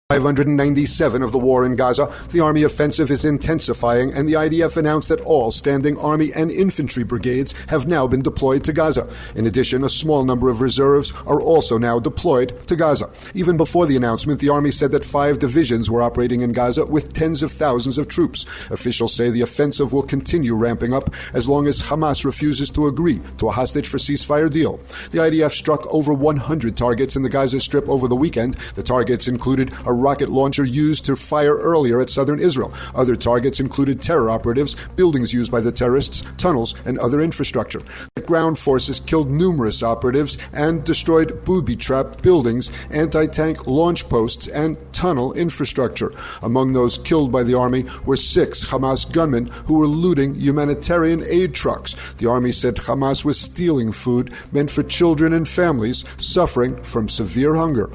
597 of the war in Gaza, the army offensive is intensifying, and the IDF announced that all standing army and infantry brigades have now been deployed to Gaza. In addition, a small number of reserves are also now deployed to Gaza. Even before the announcement, the army said that 5 divisions were operating in Gaza with tens of thousands of troops. Officials say the offensive will continue ramping up as long as Hamas refuses to agree to a hostage for ceasefire deal. The IDF struck over 100 targets in the Gaza Strip over the weekend. The targets included a rocket launcher used to fire earlier at southern Israel. Other targets included terror operatives, buildings used by the terrorists, tunnels, and other infrastructure. The ground forces killed numerous operatives and destroyed booby-trapped buildings, anti-tank launch posts, and tunnel infrastructure. Among those killed by the army were 6 Hamas gunmen who were looting humanitarian aid trucks. The army said Hamas was stealing food meant for children and families suffering from severe hunger.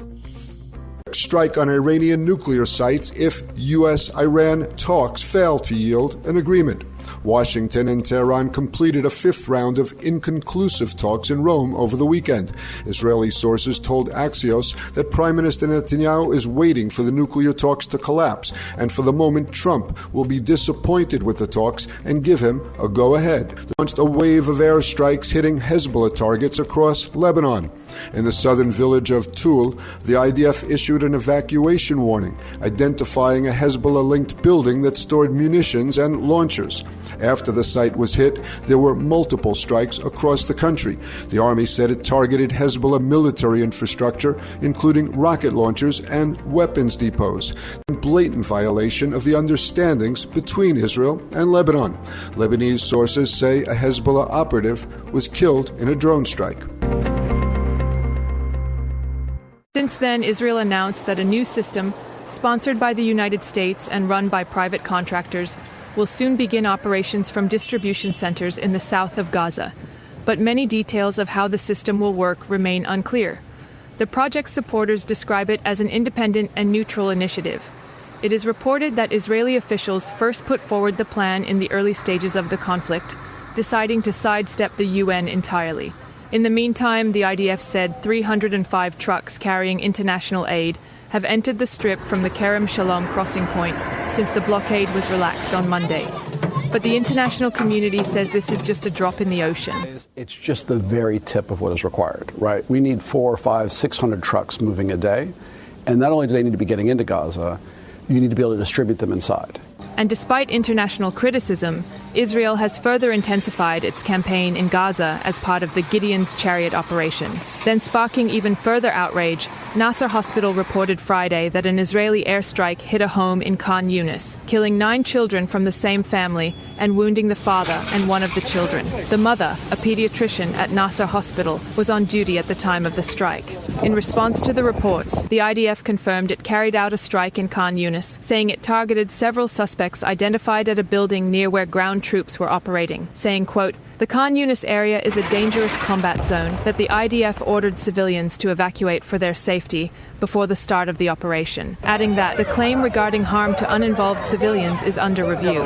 Strike on Iranian nuclear sites if U.S.-Iran talks fail to yield an agreement. Washington and Tehran completed a 5th round of inconclusive talks in Rome over the weekend. Israeli sources told Axios that Prime Minister Netanyahu is waiting for the nuclear talks to collapse, and for the moment Trump will be disappointed with the talks and give him a go-ahead. They launched a wave of airstrikes hitting Hezbollah targets across Lebanon. In the southern village of Tul, the IDF issued an evacuation warning, identifying a Hezbollah-linked building that stored munitions and launchers. After the site was hit, there were multiple strikes across the country. The army said it targeted Hezbollah military infrastructure, including rocket launchers and weapons depots, in blatant violation of the understandings between Israel and Lebanon. Lebanese sources say a Hezbollah operative was killed in a drone strike. Since then, Israel announced that a new system, sponsored by the United States and run by private contractors, will soon begin operations from distribution centers in the south of Gaza. But many details of how the system will work remain unclear. The project's supporters describe it as an independent and neutral initiative. It is reported that Israeli officials first put forward the plan in the early stages of the conflict, deciding to sidestep the UN entirely. In the meantime, the IDF said 305 trucks carrying international aid have entered the strip from the Kerem Shalom crossing point since the blockade was relaxed on Monday. But the international community says this is just a drop in the ocean. It's just the very tip of what is required, right? We need 400, 500, 600 trucks moving a day. And not only do they need to be getting into Gaza, you need to be able to distribute them inside. And despite international criticism, Israel has further intensified its campaign in Gaza as part of the Gideon's Chariot operation. Then sparking even further outrage, Nasser Hospital reported Friday that an Israeli airstrike hit a home in Khan Yunis, killing 9 children from the same family and wounding the father and one of the children. The mother, a pediatrician at Nasser Hospital, was on duty at the time of the strike. In response to the reports, the IDF confirmed it carried out a strike in Khan Yunis, saying it targeted several suspects identified at a building near where ground troops were operating, saying, quote, "The Khan Yunis area is a dangerous combat zone that the IDF ordered civilians to evacuate for their safety before the start of the operation," adding that the claim regarding harm to uninvolved civilians is under review.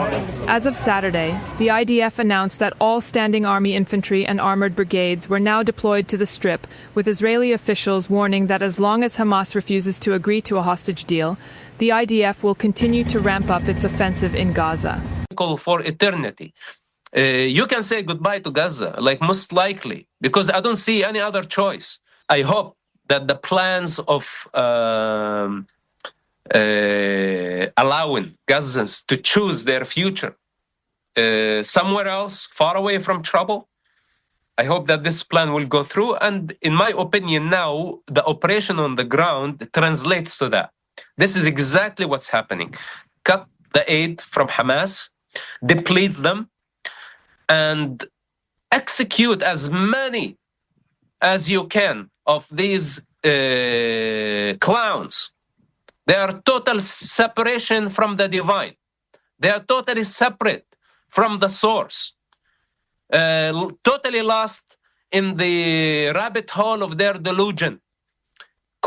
As of Saturday, the IDF announced that all standing army infantry and armored brigades were now deployed to the Strip, with Israeli officials warning that as long as Hamas refuses to agree to a hostage deal, the IDF will continue to ramp up its offensive in Gaza. For eternity. You can say goodbye to Gaza, like most likely, because I don't see any other choice. I hope that the plans of allowing Gazans to choose their future somewhere else, far away from trouble, I hope that this plan will go through. And in my opinion now, the operation on the ground translates to that. This is exactly what's happening. Cut the aid from Hamas, deplete them, and execute as many as you can of these clowns. They are total separation from the divine. They are totally separate from the source. Totally lost in the rabbit hole of their delusion,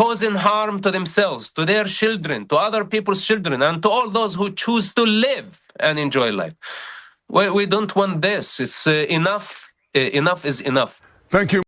causing harm to themselves, to their children, to other people's children, and to all those who choose to live and enjoy life. We don't want this. It's enough. Enough is enough. Thank you.